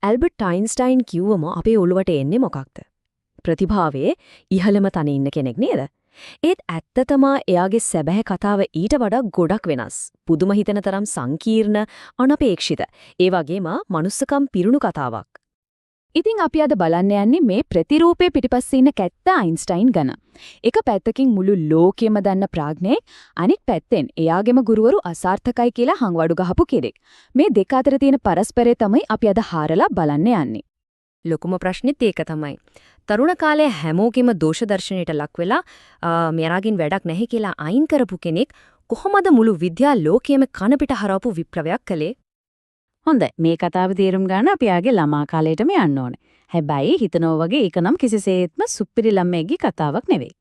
Albert Einstein කිව්වම අපේ ඔළුවට එන්නේ මොකක්ද? ප්‍රතිභාවේ ඉහළම තැන ඉන්න කෙනෙක් නේද? ඒත් ඇත්ත තමා එයාගේ සැබෑ කතාව ඊට වඩා ගොඩක් වෙනස්. පුදුම හිතෙන තරම් සංකීර්ණ, අනපේක්ෂිත. ඒ වගේම මනුස්සකම් පිරුණු කතාවක්. ඉතින් අපි අද බලන්න යන්නේ මේ ප්‍රතිරූපේ පිටිපස්සේ ඉන්න කැත්ත අයින්ස්ටයින් ගැන. එක පැත්තකින් මුළු ලෝකෙම දන්න ප්‍රඥෙක්, අනිත් පැත්තෙන් එයාගේම ගුරුවරු අසාර්ථකයි කියලා හංවඩු ගහපු කෙනෙක්. මේ දෙක අතර තියෙන පරස්පරය තමයි අපි අද හාරලා බලන්න යන්නේ. ලොකුම ප්‍රශ්නෙත් ඒක තමයි. තරුණ කාලයේ හැමෝගෙම දෝෂ දර්ශනයට ලක් වෙලා මෙයාගෙන් වැඩක් නැහැ කියලා අයින් කරපු කෙනෙක් කොහොමද මුළු විද්‍යා ලෝකයේම කන පිට හරවපු විප්ලවයක් කළේ? හොඳයි, මේ කතාව තේරුම් ගන්න අපි ආගේ ළමා කාලයටම යන්න ඕනේ. හැබැයි හිතනවා වගේ ඒක නම් කිසිසේත්ම සුපිරි ළමයෙක්ගේ කතාවක් නෙවෙයි.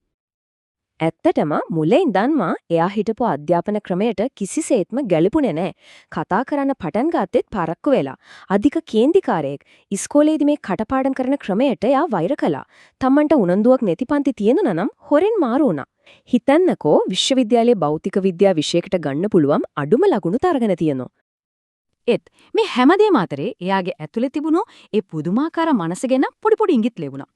ඇත්තටම මුලින් ඉඳන්ම එයා හිටපු අධ්‍යාපන ක්‍රමයට කිසිසේත්ම ගැළපුණේ නැහැ. කතා කරන්න පටන් ගත්තෙත් පරක්කු වෙලා. අධික කේන්දිකාරයෙක්. ඉස්කෝලේදී මේ කටපාඩම් කරන ක්‍රමයට එයා වෛර කළා. තමන්ට උනන්දුවක් නැති පන්ති තියෙනුනා නම් හොරෙන් මාරු වුණා. හිතන්නකෝ විශ්වවිද්‍යාලයේ භෞතික විද්‍යා විෂයකට ගන්න පුළුවන් අඩුම ලකුණු තරගෙන තියෙනවා. මේ හැමදේම අතරේ එයාගේ ඇතුලේ තිබුණු ඒ පුදුමාකාර මනස ගැන පොඩි ඉඟිත් ලැබුණා.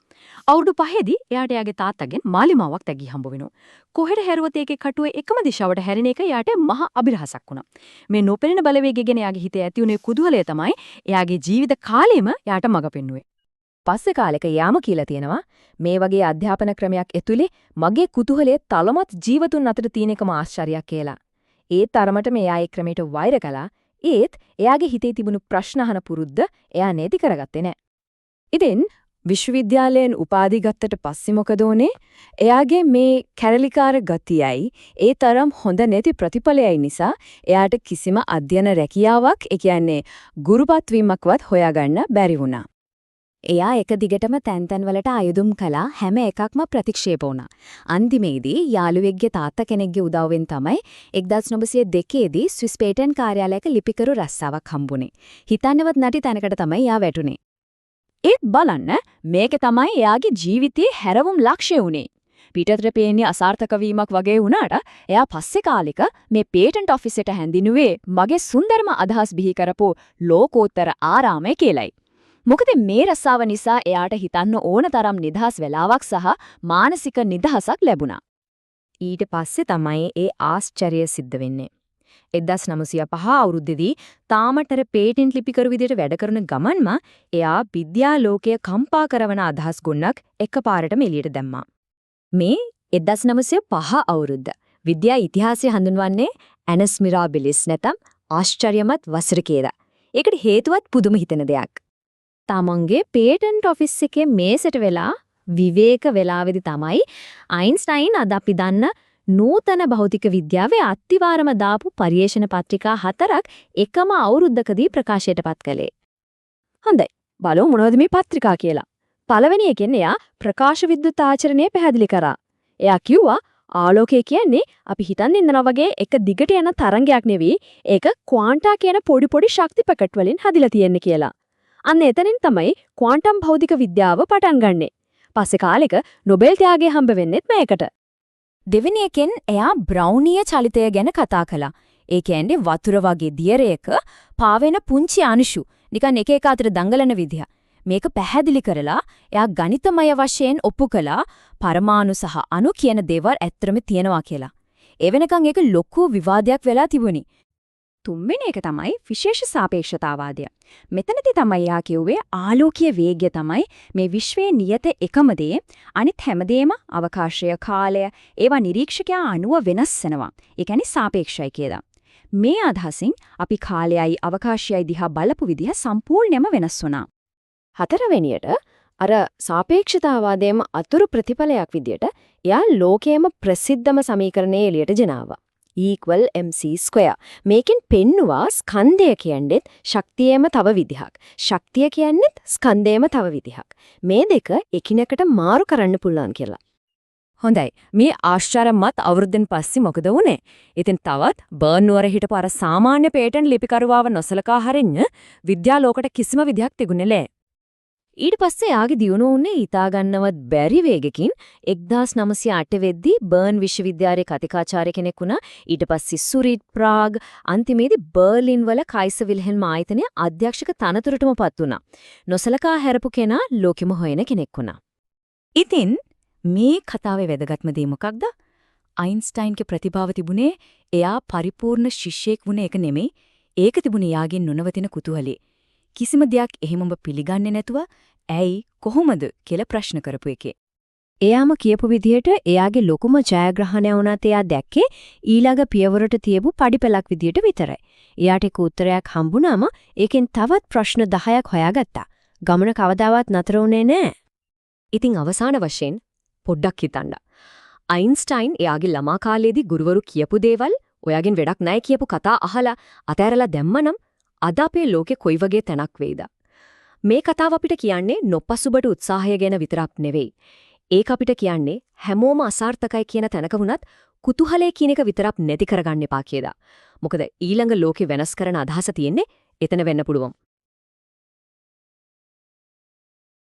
අවුරුදු 5ේදී එයාට එයාගේ තාත්තගෙන් මාලිමාවක් තැගී හම්බ වෙනවා. කොහෙට හැරුවත් ඒකේ කටුවේ එකම දිශාවට හැරෙන එක එයාට මහා අභිරහසක් වුණා. මේ නොපෙනෙන බලවේගය ගැන එයාගේ හිතේ ඇති වුණේ කුතුහලය තමයි එයාගේ ජීවිත කාලෙම එයාට මඟ පෙන්නුවේ. පස්සේ කාලෙක යාම කියලා තියෙනවා මේ වගේ අධ්‍යාපන ක්‍රමයක් ඇතුලේ මගේ කුතුහලයේ තලමත් ජීවතුන් අතර තියෙන එකම ආශ්චර්යයක් කියලා. ඒ තරමට මෙයා ඒ ක්‍රමයට වෛර කළා. ඒත් එයාගේ හිතේ තිබුණු ප්‍රශ්න අහන පුරුද්ද එයා නැති කරගත්තේ නැහැ. ඉතින් විශ්වවිද්‍යාලයෙන් උපාධි ගත්තට පස්සේ මොකද උනේ? එයාගේ මේ කැරලිකාර ගතියයි ඒ තරම් හොඳ නැති ප්‍රතිඵලයයි නිසා එයාට කිසිම අධ්‍යයන රැකියාවක්, ඒ කියන්නේ ගුරුපත් වීමක්වත් හොයාගන්න බැරි වුණා. එයා එක දිගටම තැන් වලට ආයුධම් කළා, හැම එකක්ම ප්‍රතික්ෂේප වුණා. අන්තිමේදී යාළුවෙක්ගේ තාත්තා කෙනෙක්ගේ උදව්වෙන් තමයි 1902 දී ස්විස් පේටන්ට් කාර්යාලයක ලිපිකරු රැස්සාවක් හම්බුනේ. හිතන්නවත් නැති තැනකට තමයි එයා වැටුනේ. ඒත් බලන්න, මේක තමයි එයාගේ ජීවිතයේ හැරවුම් ලක්ෂ්‍ය උනේ. පිටතට පේන්නේ අසාර්ථක වීමක් වගේ වුණාට එයා පස්සේ කාලෙක මේ පේටන්ට් ඔෆිස් එකට හැඳිනුවේ මගේ සුන්දරම අදහස් බිහි කරපු ලෝකෝත්තර ආරාමය කියලයි. මොකද මේ රස්සාව නිසා එයාට හිතන්න ඕන තරම් නිදහස් වෙලාවක් සහ මානසික නිදහසක් ලැබුණා. ඊට පස්සේ තමයි ඒ ආශ්චර්යය සිද්ධ වෙන්නේ. 1905 අවුරුද්දේදී තාමතර පේටන්ට් ලිපිකරු විදියට වැඩ කරන ගමන්ම එයා විද්‍යා ලෝකය කම්පා කරන අදහස් ගොන්නක් එකපාරටම එළියට දැම්මා. මේ 1905 අවුරුද්ද විද්‍යා ඉතිහාසය හඳුන්වන්නේ ඇනස් මිරාබිලිස් නැතම් ආශ්චර්යමත් වසර කියලා. ඒකට හේතුවත් පුදුම හිතෙන දෙයක්. තමන්ගේ පේටන්ට් ඔෆිස් එකේ මේසෙට වෙලා විවේක වෙලාවේදී තමයි අයින්ස්ටයින් අද අපි දන්න නූතන භෞතික විද්‍යාවේ අත්තිවාරම දාපු පරිේශන පත්‍රිකා 4ක් එකම අවුරුද්දකදී ප්‍රකාශයටපත් කළේ. හොඳයි, බලමු මොනවද මේ පත්‍රිකා කියලා. පළවෙනි එකෙන් එයා ප්‍රකාශ විද්‍යුත් ආචරණය පැහැදිලි කරා. එයා කිව්වා ආලෝකය කියන්නේ අපි හිතන් ඉන්නවා වගේ එක දිගට යන තරංගයක් නෙවෙයි, ඒක ක්වාන්ටා කියන පොඩි ශක්ති පැකට් වලින් හදිලා තියෙන්නේ කියලා. අන්න එතනින් තමයි ක්වාන්ටම් භෞතික විද්‍යාව පටන් ගන්නෙ. පස්සේ කාලෙක නොබෙල් ත්‍යාගය හම්බ වෙන්නෙත් මේකට. දෙවෙනි එකෙන් එයා බ්‍රවුනීය චලිතය ගැන කතා කළා. ඒ කියන්නේ වතුර වගේ දියරයක පාවෙන පුංචි අණුෂු නිකන් එක එක අතර දඟලන විදිහ. මේක පැහැදිලි කරලා එයා ගණිතමය වශයෙන් ඔප්පු කළා පරමාණු සහ අණු කියන දේවල් ඇත්තටම තියෙනවා කියලා. ඒ වෙනකන් ඒක ලොකු විවාදයක් වෙලා තිබුණේ. තුන්වෙනි එක තමයි විශේෂ සාපේක්ෂතාවාදය. මෙතනදී තමයි යා කිව්වේ ආලෝකීය වේගය තමයි මේ විශ්වයේ නියත එකම දේ. අනිත් හැමදේම අවකාශය, කාලය, ඒවා නිරීක්ෂකයා අණුව වෙනස් වෙනවා. ඒ කියන්නේ සාපේක්ෂයි කියලා. මේ අදහසින් අපි කාලයයි අවකාශයයි දිහා බලපු විදිහ සම්පූර්ණයෙන්ම වෙනස් වුණා. හතරවෙනියට අර සාපේක්ෂතාවාදයේම අතුරු ප්‍රතිඵලයක් විදියට එයා ලෝකයේම ප්‍රසිද්ධම සමීකරණය එළියට ගෙනාවා. =mc². මේකෙන් පෙන්නවා ස්කන්ධය කියන්නේත් ශක්තියේම තව විදිහක්. ශක්තිය කියන්නේත් ස්කන්ධයේම තව විදිහක්. මේ දෙක එකිනෙකට මාරු කරන්න පුළුවන් කියලා. හොඳයි. මේ ආශ්චර්යමත් අවුරුද්දෙන් පස්සේ මොකද වුනේ? ඉතින් තවත් බර්න් නුවර හිටපු අර සාමාන්‍ය පේටන්ට් ලිපිකරුවාව නොසලකා හරින්න විද්‍යා ලෝකෙට කිසිම විදිහක් තිබුණේ නැහැ. ඊට පස්සේ යාගේ දියුණුව උන්නේ හිතාගන්නවත් බැරි වේගකින් 1908 වෙද්දී බර්න් විශ්වවිද්‍යාලයේ කතිකාචාර්ය කෙනෙක් වුණා. ඊට පස්සේ සුරිට්, ප්‍රාග්, අන්තිමේදී බර්ලින් වල කයිසර් විල්හෙල්ම් ආයතනයේ අධ්‍යක්ෂක තනතුරටමපත් වුණා. නොසලකා හැරපු කෙනා ලෝකෙම හොයන කෙනෙක් වුණා. ඉතින් මේ කතාවේ වැදගත්ම දේ මොකක්ද? අයින්ස්ටයින්ගේ ප්‍රතිභාව තිබුණේ එයා පරිපූර්ණ ශිෂ්‍යෙක් වුණ එක නෙමෙයි. ඒක තිබුණේ යාගෙන් නොනවතින කුතුහලේ. කිසිම දෙයක් එහෙමම පිළිගන්නේ නැතුව ඇයි කොහොමද කියලා ප්‍රශ්න කරපු එකේ. එයාම කියපු විදිහට එයාගේ ලොකුම ජයග්‍රහණය වුණත් එයා දැක්කේ ඊළඟ පියවරට තියපු පඩිපෙලක් විදිහට විතරයි. එයාට ඒක උත්තරයක් හම්බුනාම ඒකෙන් තවත් ප්‍රශ්න 10ක් හොයාගත්තා. ගමන කවදාවත් නතර වුණේ නැහැ. ඉතින් අවසාන වශයෙන් පොඩ්ඩක් හිතන්න. අයින්ස්ටයින් එයාගේ ළමා කාලේදී ගුරුවරු කියපු දේවල් ඔයාගෙන් වැඩක් නැහැ කියපු කතා අහලා අතෑරලා දැම්මනම් අද අපේ ලෝකේ කොයි වගේ තැනක් වෙයිද? මේ කතාව අපිට කියන්නේ නොපසුබට උත්සාහය ගැන විතරක් නෙවෙයි. ඒක අපිට කියන්නේ හැමෝම අසාර්ථකයි කියන තැනක වුණත් කුතුහලය කියන එක විතරක් නැති කරගන්න එපා කියලා. මොකද ඊළඟ ලෝකේ වෙනස් කරන අදහස තියෙන්නේ එතන වෙන්න පුළුවන්.